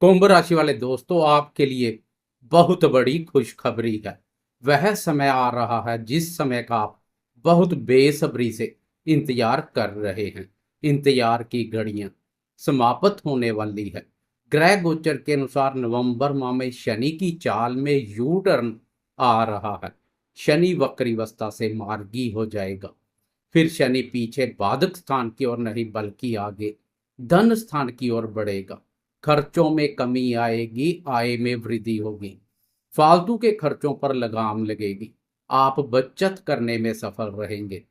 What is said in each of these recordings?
कुंभ राशि वाले दोस्तों, आपके लिए बहुत बड़ी खुशखबरी है। वह समय आ रहा है जिस समय का आप बहुत बेसब्री से इंतजार कर रहे हैं। इंतजार की घड़ियां समाप्त होने वाली है। ग्रह गोचर के अनुसार नवंबर माह में शनि की चाल में यू टर्न आ रहा है। शनि वक्रीवस्था से मार्गी हो जाएगा। फिर शनि पीछे बाधक स्थान की ओर नहीं बल्कि आगे धन स्थान की ओर बढ़ेगा। खर्चों में कमी आएगी, आय में वृद्धि होगी। फालतू के खर्चों पर लगाम लगेगी। आप बचत करने में सफल रहेंगे।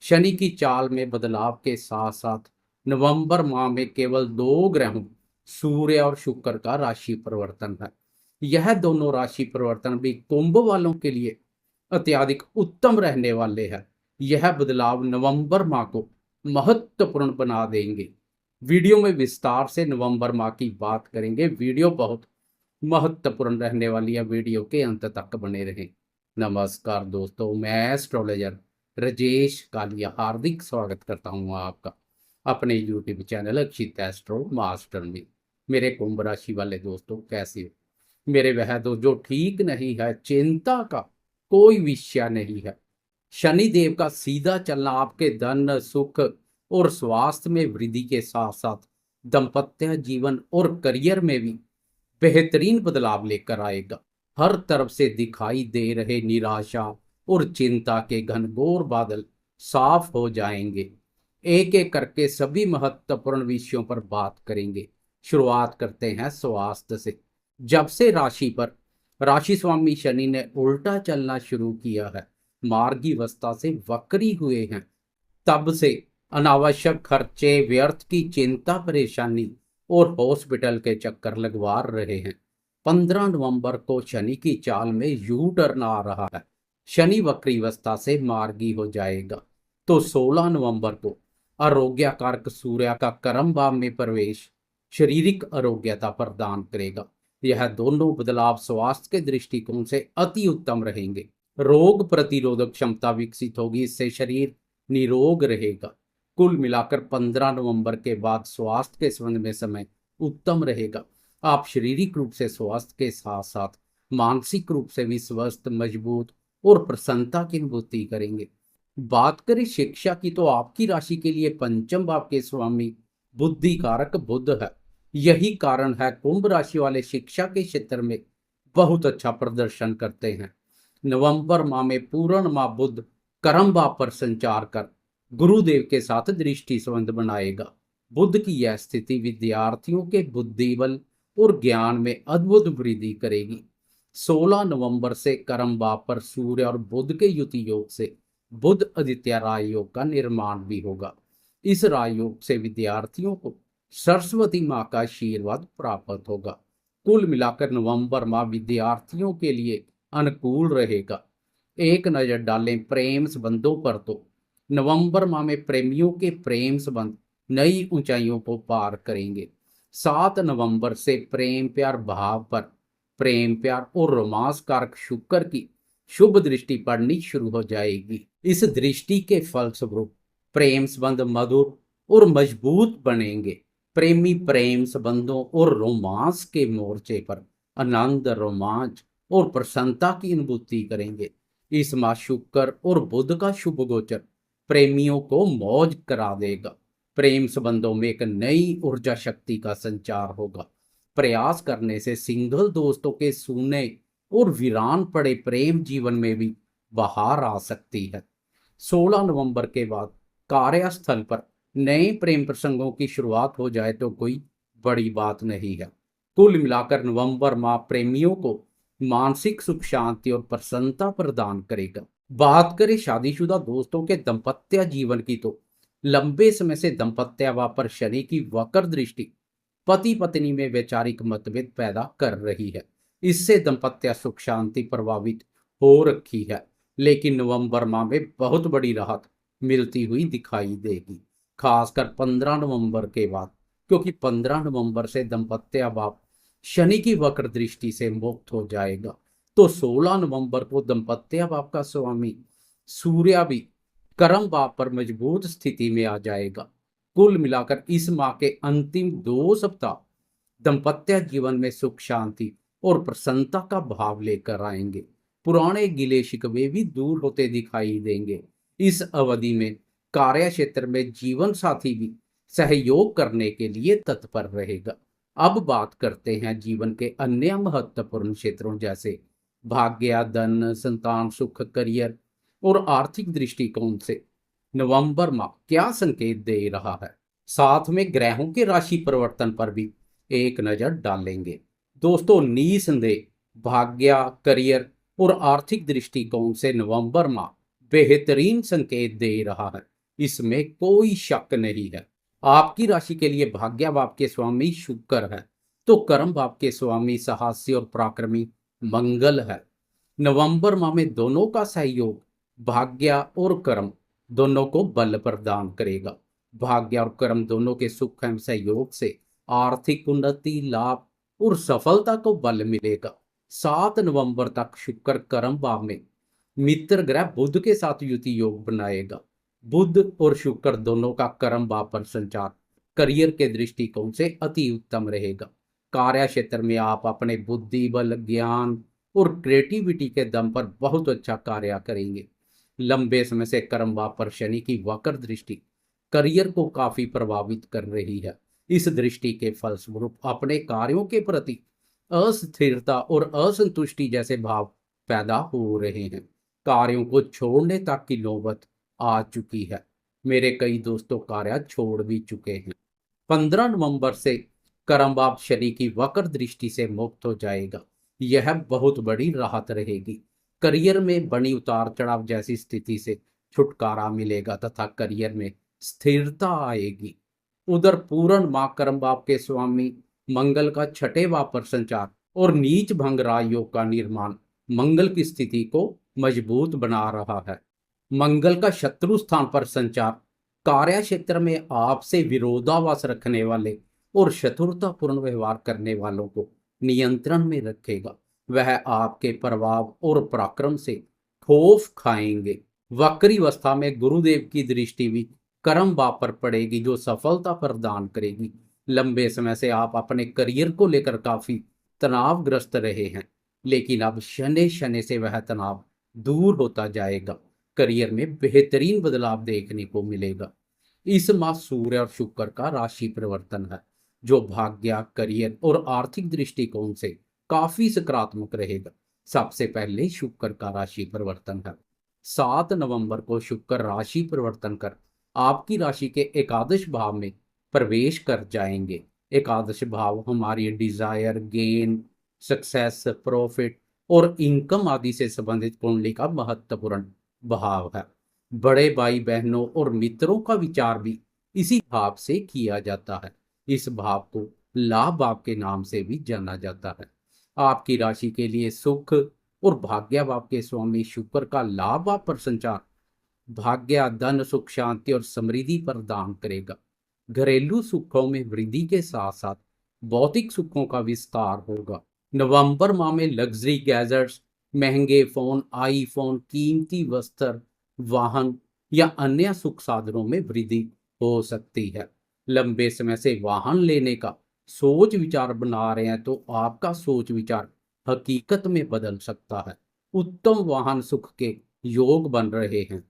शनि की चाल में बदलाव के साथ साथ नवंबर माह में केवल दो ग्रहों सूर्य और शुक्र का राशि परिवर्तन है। यह दोनों राशि परिवर्तन भी कुंभ वालों के लिए अत्यधिक उत्तम रहने वाले हैं। यह बदलाव नवंबर माह को महत्वपूर्ण बना देंगे। वीडियो में विस्तार से नवंबर माह की बात करेंगे। वीडियो बहुत महत्वपूर्ण रहने वाली है। वीडियो के अंत तक बने रहें। नमस्कार दोस्तों, मैं एस्ट्रोलॉजर राजेश कालिया हार्दिक स्वागत करता हूं आपका अपने यूट्यूब चैनल अक्षित एस्ट्रो मास्टर में। मेरे कुंभ राशि वाले दोस्तों, कैसे हो? मेरे वह दोस्त जो ठीक नहीं है, चिंता का कोई विषय नहीं है। शनि देव का सीधा चलना आपके धन, सुख और स्वास्थ्य में वृद्धि के साथ साथ दाम्पत्य जीवन और करियर में भी बेहतरीन बदलाव लेकर आएगा। हर तरफ से दिखाई दे रहे निराशा और चिंता के घनघोर बादल साफ हो जाएंगे। एक एक करके सभी महत्वपूर्ण विषयों पर बात करेंगे। शुरुआत करते हैं स्वास्थ्य से। जब से राशि स्वामी शनि ने उल्टा चलना शुरू किया है, मार्गी अवस्था से वक्री हुए हैं, तब से अनावश्यक खर्चे, व्यर्थ की चिंता, परेशानी और हॉस्पिटल के चक्कर लगवा रहे हैं। 15 नवंबर को शनि की चाल में यू टर्न आ रहा है। शनि वक्री अवस्था से मार्गी हो जाएगा। तो 16 नवंबर को आरोग्य कारक सूर्य का कर्म भाव में प्रवेश शारीरिक आरोग्यता प्रदान करेगा। यह दोनों बदलाव स्वास्थ्य के दृष्टिकोण से अति उत्तम रहेंगे। रोग प्रतिरोधक क्षमता विकसित होगी, इससे शरीर निरोग रहेगा। कुल मिलाकर 15 नवंबर के बाद स्वास्थ्य के संबंध में समय उत्तम रहेगा। आप शारीरिक रूप से स्वास्थ्य के साथ साथ मानसिक रूप से भी स्वस्थ, मजबूत और प्रसन्नता की अनुभूति करेंगे। बात करें शिक्षा की, तो आपकी राशि के लिए पंचम भाव के स्वामी बुद्धि कारक बुध है। यही कारण है कुंभ राशि वाले शिक्षा के क्षेत्र में बहुत अच्छा प्रदर्शन करते हैं। नवंबर माह में पूर्ण माह बुध कर्म भाव पर संचार कर गुरुदेव के साथ दृष्टि संबंध बनाएगा। बुध की यह स्थिति विद्यार्थियों के बुद्धि बल और ज्ञान में अद्भुत वृद्धि करेगी। 16 नवंबर से कर्म भाव पर सूर्य और बुध के युति योग से बुध आदित्य राजयोग का निर्माण भी होगा। इस राजयोग से विद्यार्थियों को सरस्वती माँ का आशीर्वाद प्राप्त होगा। कुल मिलाकर नवंबर माह विद्यार्थियों के लिए अनुकूल रहेगा। एक नजर डालें प्रेम संबंधों पर, तो नवंबर माह में प्रेमियों के प्रेम संबंध नई ऊंचाइयों को पार करेंगे। 7 नवंबर से प्रेम प्यार भाव पर प्रेम प्यार और रोमांस कारक शुक्र की शुभ दृष्टि पड़नी शुरू हो जाएगी। इस दृष्टि के फलस्वरूप प्रेम संबंध मधुर और मजबूत बनेंगे। प्रेमी प्रेम संबंधों और रोमांस के मोर्चे पर आनंद, रोमांच और प्रसन्नता की अनुभूति करेंगे। इस माह शुक्र और बुध का शुभ गोचर प्रेमियों को मौज करा देगा। प्रेम संबंधों में एक नई ऊर्जा शक्ति का संचार होगा। प्रयास करने से सिंगल दोस्तों के सूने और वीरान पड़े प्रेम जीवन में भी बहार आ सकती है। 16 नवंबर के बाद कार्यस्थल पर नए प्रेम प्रसंगों की शुरुआत हो जाए तो कोई बड़ी बात नहीं है। कुल मिलाकर नवंबर माह प्रेमियों को मानसिक सुख, शांति और प्रसन्नता प्रदान करेगा। बात करें शादीशुदा दोस्तों के दाम्पत्य जीवन की, तो लंबे समय से दाम्पत्य भाव पर शनि की वक्र दृष्टि पति पत्नी में वैचारिक मतभेद पैदा कर रही है। इससे दाम्पत्य सुख शांति प्रभावित हो रखी है। लेकिन नवंबर माह में बहुत बड़ी राहत मिलती हुई दिखाई देगी, खासकर 15 नवंबर के बाद, क्योंकि 15 नवंबर से दाम्पत्य भाव शनि की वक्र दृष्टि से मुक्त हो जाएगा। तो 16 नवंबर को दाम्पत्य भाव का स्वामी सूर्य भी कर्म भाव पर मजबूत स्थिति में आ जाएगा। कुल मिलाकर इस माह के अंतिम 2 सप्ताह दाम्पत्य जीवन में सुख शांति और प्रसन्नता का भाव लेकर आएंगे। पुराने गिले शिकवे भी दूर होते दिखाई देंगे। इस अवधि में कार्य क्षेत्र में जीवन साथी भी सहयोग करने के लिए तत्पर रहेगा। अब बात करते हैं जीवन के अन्य महत्वपूर्ण क्षेत्रों जैसे भाग्य, धन, संतान सुख, करियर और आर्थिक दृष्टिकोण से नवंबर माह क्या संकेत दे रहा है। साथ में ग्रहों के राशि परिवर्तन पर भी एक नजर डालेंगे। दोस्तों, निसंदेह भाग्य, करियर और आर्थिक दृष्टिकोण से नवंबर माह बेहतरीन संकेत दे रहा है, इसमें कोई शक नहीं है। आपकी राशि के लिए भाग्य भाव के स्वामी शुक्र है, तो कर्म भाव के स्वामी साहसी और पराक्रमी मंगल है। नवंबर माह में दोनों का सहयोग भाग्य और कर्म दोनों को बल प्रदान करेगा। भाग्य और कर्म दोनों के सुख एवं सहयोग से आर्थिक उन्नति, लाभ और सफलता को बल मिलेगा। 7 नवंबर तक शुक्र कर्म भाव में मित्र ग्रह बुध के साथ युति योग बनाएगा। बुध और शुक्र दोनों का कर्म भाव पर संचार करियर के दृष्टिकोण से अति उत्तम रहेगा। कार्य क्षेत्र में आप अपने बुद्धि बल, ज्ञान और क्रिएटिविटी के दम पर बहुत अच्छा कार्य करेंगे। लंबे समय से कर्म भाव पर शनि की वक्र दृष्टि करियर को काफी प्रभावित कर रही है। इस दृष्टि के फलस्वरूप अपने कार्यों के प्रति अस्थिरता और असंतुष्टि जैसे भाव पैदा हो रहे हैं। कार्यों को छोड़ने तक की नौबत आ चुकी है। मेरे कई दोस्तों कार्य छोड़ भी चुके हैं। 15 नवंबर से कर्म भाव शनि की वक्र दृष्टि से मुक्त हो जाएगा। यह बहुत बड़ी राहत रहेगी। करियर में बनी उतार चढ़ाव जैसी स्थिति से छुटकारा मिलेगा तथा करियर में स्थिरता आएगी। उधर पूर्ण माह कर्म भाव के स्वामी मंगल का छठे भाव पर संचार और नीच भंग राजयोग का निर्माण मंगल की स्थिति को मजबूत बना रहा है। मंगल का शत्रु स्थान पर संचार कार्य क्षेत्र में आपसे विरोधाभास रखने वाले और शत्रुतापूर्ण व्यवहार करने वालों को नियंत्रण में रखेगा। वह आपके प्रभाव और पराक्रम से खौफ खाएंगे। वक्री अवस्था में गुरुदेव की दृष्टि भी कर्म भाव पर पड़ेगी, जो सफलता प्रदान करेगी। लंबे समय से आप अपने करियर को लेकर काफी तनावग्रस्त रहे हैं, लेकिन अब शनि शनि से वह तनाव दूर होता जाएगा। करियर में बेहतरीन बदलाव देखने को मिलेगा। इस माह सूर्य और शुक्र का राशि परिवर्तन है, जो भाग्य, करियर और आर्थिक दृष्टिकोण से काफी सकारात्मक रहेगा। सबसे पहले शुक्र का राशि परिवर्तन है। 7 नवंबर को शुक्र राशि परिवर्तन कर आपकी राशि के एकादश भाव में प्रवेश कर जाएंगे। एकादश भाव हमारी डिजायर, गेन, सक्सेस, प्रॉफिट और इनकम आदि से संबंधित कुंडली का महत्वपूर्ण भाव है। बड़े भाई बहनों और मित्रों का विचार भी इसी भाव से किया जाता है। इस भाव को लाभ भाव के नाम से भी जाना जाता है। आपकी राशि के लिए सुख और भाग्य भाव के स्वामी शुक्र का लाभ भाव पर संचार भाग्य, धन, सुख, शांति और समृद्धि प्रदान करेगा। घरेलू सुखों में वृद्धि के साथ साथ भौतिक सुखों का विस्तार होगा। नवंबर माह में लग्जरी गैजेट्स, महंगे फोन, आईफोन, कीमती वस्त्र, वाहन या अन्य सुख साधनों में वृद्धि हो सकती है। लंबे समय से वाहन लेने का सोच विचार बना रहे हैं तो आपका सोच विचार हकीकत में बदल सकता है। उत्तम वाहन सुख के योग बन रहे हैं।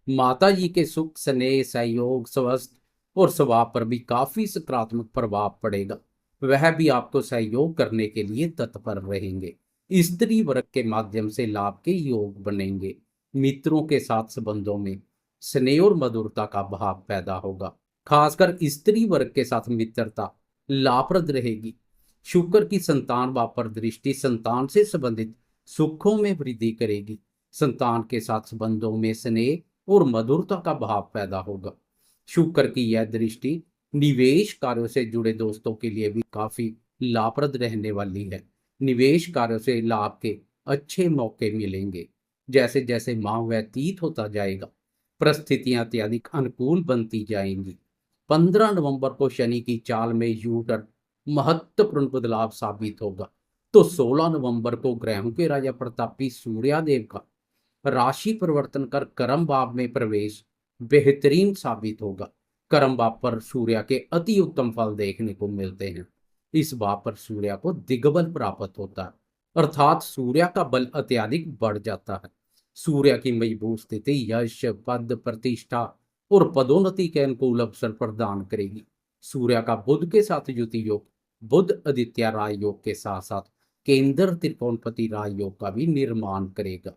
माता जी के सुख, स्नेह, सहयोग, स्वास्थ्य और स्वभाव पर भी काफी सकारात्मक प्रभाव पड़ेगा। वह भी आपको सहयोग करने के लिए तत्पर रहेंगे। स्त्री वर्ग के माध्यम से लाभ के योग बनेंगे। मित्रों के साथ संबंधों में स्नेह और मधुरता का भाव पैदा होगा। खासकर स्त्री वर्ग के साथ मित्रता लाभप्रद रहेगी। शुक्र की संतान भाव पर दृष्टि संतान से संबंधित सुखों में वृद्धि करेगी। संतान के साथ संबंधों में स्नेह और मधुरता का भाव पैदा होगा। शुक्र की यह दृष्टि निवेश कार्यों से जुड़े दोस्तों के लिए भी काफी लाभप्रद रहने वाली है। निवेश कार्यों से लाभ के अच्छे मौके मिलेंगे। जैसे जैसे माह व्यतीत होता जाएगा, परिस्थितियां अत्यधिक अनुकूल बनती जाएंगी। 15 नवंबर को शनि की चाल में यूटर्न महत्वपूर्ण बदलाव साबित होगा, तो 16 नवंबर को ग्रहों के राजा प्रतापी सूर्यदेव का राशि परिवर्तन कर कर्म भाव में प्रवेश बेहतरीन साबित होगा। कर्म भाव पर सूर्य के अति उत्तम फल देखने को मिलते हैं। इस भाव पर सूर्य को दिग्बल प्राप्त होता है, अर्थात सूर्य का बल अत्यधिक बढ़ जाता है। सूर्य की मजबूत स्थिति यश, पद, प्रतिष्ठा और पदोन्नति के अनुकूल अवसर प्रदान करेगी। सूर्य का बुध के साथ युति योग बुध आदित्य राय योग के साथ साथ केंद्र त्रिकोणपति राय योग का भी निर्माण करेगा।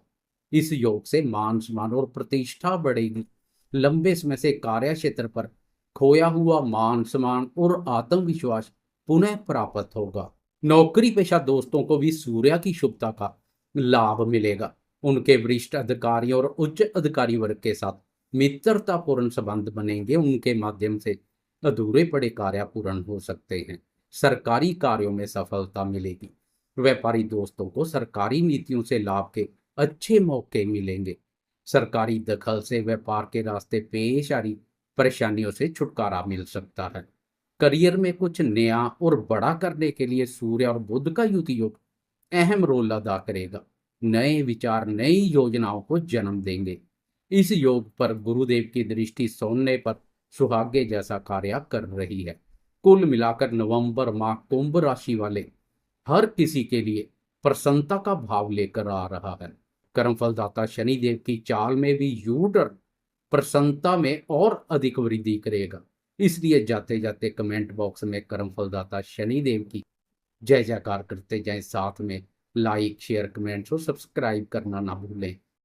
इस योग से मान सम्मान और प्रतिष्ठा बढ़ेगी। लंबे समय से कार्य क्षेत्र पर खोया हुआ मान सम्मान और आत्मविश्वास पुनः प्राप्त होगा। नौकरी पेशा दोस्तों को भी सूर्य की शुभता का लाभ मिलेगा। उनके वरिष्ठ अधिकारी और उच्च अधिकारी वर्ग के साथ मित्रतापूर्ण संबंध बनेंगे। उनके माध्यम से अधूरे पड़े कार्य पूर्ण हो सकते हैं। सरकारी कार्यों में सफलता मिलेगी। व्यापारी दोस्तों को सरकारी नीतियों से लाभ के अच्छे मौके मिलेंगे। सरकारी दखल से व्यापार के रास्ते पेश आ रही परेशानियों से छुटकारा मिल सकता है। करियर में कुछ नया और बड़ा करने के लिए सूर्य और बुध का युति योग अहम रोल अदा करेगा। नए विचार नई योजनाओं को जन्म देंगे। इस योग पर गुरुदेव की दृष्टि सोने पर सुहागे जैसा कार्य कर रही है। कुल मिलाकर नवंबर माह कुंभ राशि वाले हर किसी के लिए प्रसन्नता का भाव लेकर आ रहा है। कर्मफलदाता शनिदेव की चाल में भी यू टर्न प्रसन्नता में और अधिक वृद्धि करेगा। इसलिए जाते जाते कमेंट बॉक्स में कर्मफलदाता शनिदेव की जय जयकार करते जाएं। साथ में लाइक शेयर कमेंट्स और सब्सक्राइब करना ना भूलें।